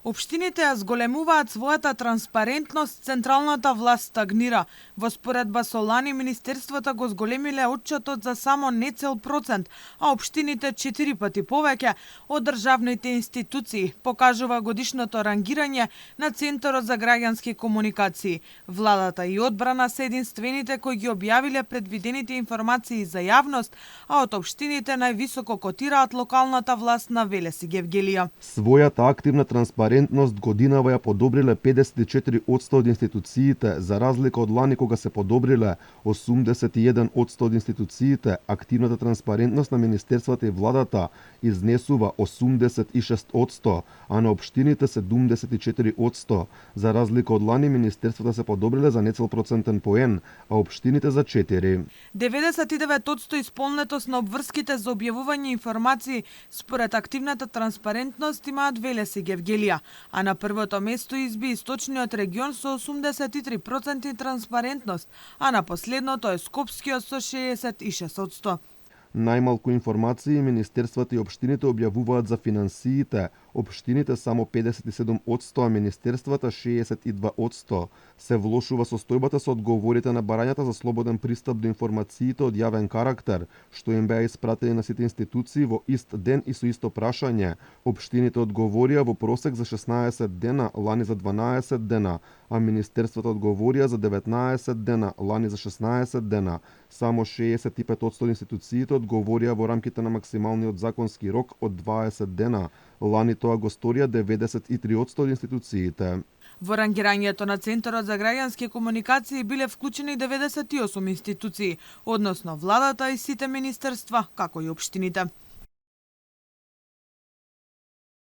Општините ја зголемуваат својата транспарентност, централната власт стагнира. Во споредба со лани, министерствата го зголемиле отчетот за само не цел процент, а општините 4 пати повеќе од државните институции, покажува годишното рангирање на Центарот за граѓански комуникации. Владата и одбрана се единствените кои ги објавиле предвидените информации за јавност, а од општините највисоко котираат локалната власт на Велеси Гевгелија. Својата активна транспарентност годинава ја подобриле 54% од институциите, за разлика од лани кога се подобриле 81% од институциите. Активната транспарентност на министерствата и владата изнесува 86%, а на општините 74%. За разлика од лани, министерствата се подобриле за нецел процентен поен, а општините за 4. 99% исполнетост на обврските за објавување информации според активната транспарентност имаат Велеси Гевгелија, а на првото место изби Источниот регион со 83% транспарентност, а на последното е Скопскиот со 66%. Најмалку информации министерствата и општините објавуваат за финансиите. Општините само 57%, а министерствата 62%. Се влошува состојбата со одговорите на барањата за слободен пристап до информациите од јавен карактер, што им беа испратени на сите институции во ист ден и со исто прашање. Општините одговорија во просек за 16 дена, лани за 12 дена, а министерствата одговорија за 19 дена, лани за 16 дена. Само 65% од институциите одговорија во рамките на максималниот законски рок од 20 дена. Лани тоа го сторија 93% од институциите. Во рангирањето на Центарот за граѓански комуникации биле вклучени 98 институции, односно владата и сите министерства, како и општините.